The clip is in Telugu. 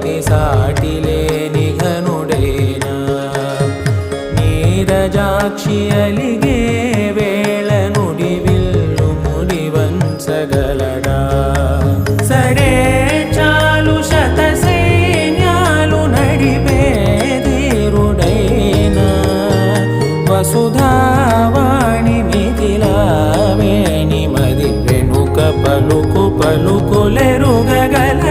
పతి సాటి లేని ఘనుడైనా నీరజాక్షి అలిగే వేళ నుడి విల్లు ముడి వంచగలడా సడే చాలు శత సైన్యాలు నడిపే ధీరుడైనా వసుధావాణి మిథిలావేణి మది వెనుక పలుకు పలుకులెరుగగల